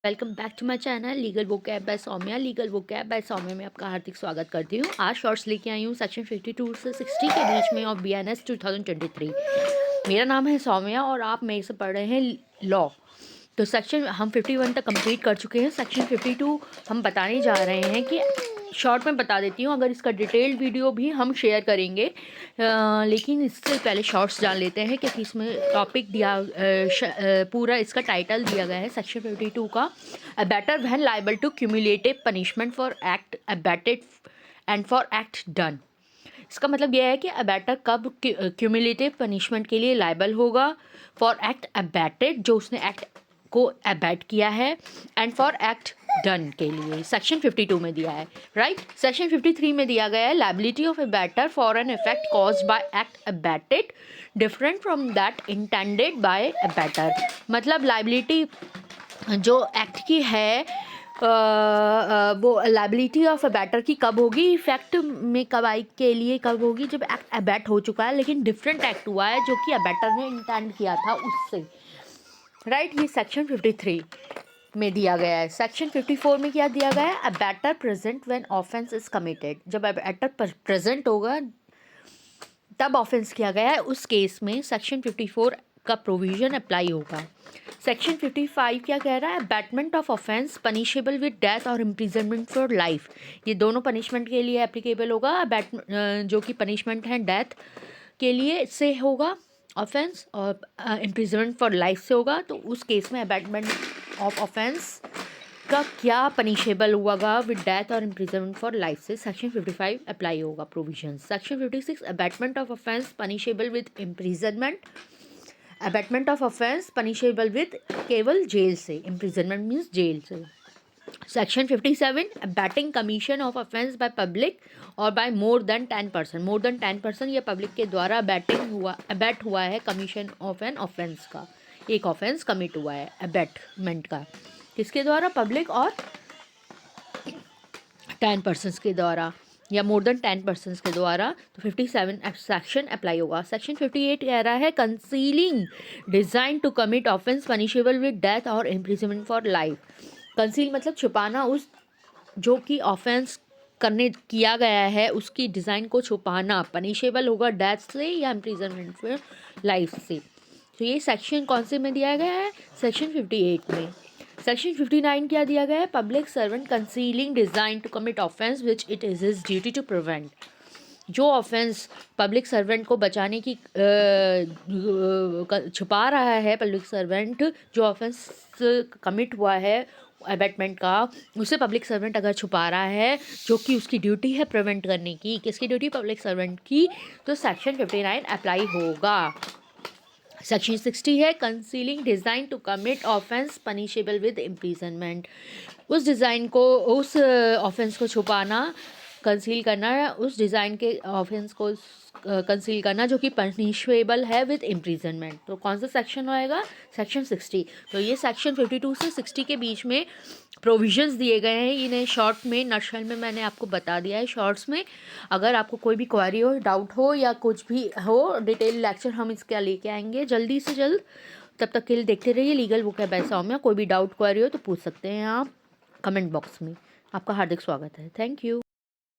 Welcome back to my channel legal vocab by Saumya. Legal vocab by Saumya में आपका हार्दिक स्वागत करती हूँ। आज शॉर्ट्स लेके आई हूँ सेक्शन 52 से 60 के बीच में ऑफ BNS 2023। मेरा नाम है सौम्या और आप मेरे से पढ़ रहे हैं लॉ। तो सेक्शन हम 51 तक कंप्लीट कर चुके हैं। सेक्शन 52 हम बताने जा रहे हैं कि शॉर्ट में बता देती हूँ, अगर इसका डिटेल्ड वीडियो भी हम शेयर करेंगे, लेकिन इससे पहले शॉर्ट्स जान लेते हैं क्योंकि इसमें टॉपिक दिया पूरा इसका टाइटल दिया गया है सेक्शन 52 का, abettor when liable to cumulative punishment for act abetted and for act done. इसका मतलब यह है कि अबैटर कब क्यूमुलेटिव पनिशमेंट के लिए लायबल होगा, फॉर एक्ट अबैटेड जो उसने एक्ट को अबैट किया है, एंड फॉर एक्ट डन के लिए सेक्शन 52 में दिया है, राइट। सेक्शन 53 में दिया गया है liability of abettor for an effect caused by act abetted different from that intended by abettor. मतलब लायबिलिटी जो एक्ट की है वो लायबिलिटी ऑफ अबैटर की कब होगी, इफेक्ट में कब आई के लिए कब होगी, जब एक्ट अबैट हो चुका है लेकिन डिफरेंट एक्ट हुआ है जो कि अबैटर ने इंटेंड किया था उससे, राइट। ये सेक्शन 53 में दिया गया है। सेक्शन 54 में क्या दिया गया है, abettor present when offence is committed. जब अबैटर प्रेजेंट होगा तब ऑफेंस किया गया है, उस केस में सेक्शन 54 का प्रोविजन अप्लाई होगा। सेक्शन 55 क्या कह रहा है, abatement of offence punishable with death और इम्प्रिजनमेंट फॉर लाइफ। ये दोनों पनिशमेंट के लिए एप्लीकेबल होगा। जो कि पनिशमेंट है डेथ के लिए से होगा ऑफेंस, और इम्प्रिजनमेंट फॉर लाइफ से होगा। तो उस केस में अबैटमेंट ऑफ ऑफेंस का क्या पनिशेबल होगा विद डेथ और इम्प्रिजनमेंट फॉर लाइफ से सेक्शन 55 अप्लाई होगा provision. Section 56 abetment of offence punishable with imprisonment. Abetment of offence punishable with केवल जेल से, इम्प्रिजनमेंट मीन्स जेल से। Section 57 abetting commission of offence by public और by more than 10%। More than 10% या public के द्वारा अबैट हुआ है कमीशन ऑफ एन ऑफेंस का, एक ऑफेंस कमिट हुआ है अबैटमेंट का, किसके द्वारा, पब्लिक और 10% के द्वारा या मोर देन 10% के द्वारा। तो 57 सेक्शन अप्लाई होगा। सेक्शन 58 कह रहा है concealing design to commit offence punishable with death और इम्प्रिजनमेंट फॉर लाइफ। कंसील मतलब छुपाना, उस जो कि ऑफेंस करने किया गया है उसकी डिज़ाइन को छुपाना पनिशेबल होगा डेथ से या इम्प्रिजनमेंट फॉर लाइफ से। तो ये सेक्शन कौन से में दिया गया है, सेक्शन 58 में। सेक्शन 59 क्या दिया गया है, public servant concealing design to commit offence which it is his duty to prevent. जो ऑफेंस पब्लिक सर्वेंट को बचाने की छुपा रहा है, पब्लिक सर्वेंट जो ऑफेंस कमिट हुआ है अबैटमेंट का, उसे पब्लिक सर्वेंट अगर छुपा रहा है जो कि उसकी ड्यूटी है प्रिवेंट करने की, किसकी ड्यूटी, पब्लिक सर्वेंट की, तो सेक्शन 59 अप्लाई होगा। सेक्शन 60 है concealing design to commit offence punishable with imprisonment. उस डिज़ाइन को, उस ऑफेंस को छुपाना, कंसील करना, उस डिज़ाइन के ऑफेंस को कंसील करना जो कि पनिशेबल है विद इम्प्रिजनमेंट। तो कौन सा सेक्शन होएगा, सेक्शन 60। तो ये सेक्शन 52 से 60 के बीच में प्रोविजंस दिए गए हैं। इन्हें शॉर्ट में, नटशेल में मैंने आपको बता दिया है शॉर्ट्स में। अगर आपको कोई भी क्वेरी हो, डाउट हो या कुछ भी हो, डिटेल लेक्चर हम इसका लेके आएंगे जल्दी से जल्द। तब तक के लिए देखते रहिए लीगल वोकैब बाय सौम्या। कोई भी डाउट क्वेरी हो तो पूछ सकते हैं आप कमेंट बॉक्स में। आपका हार्दिक स्वागत है। Thank you.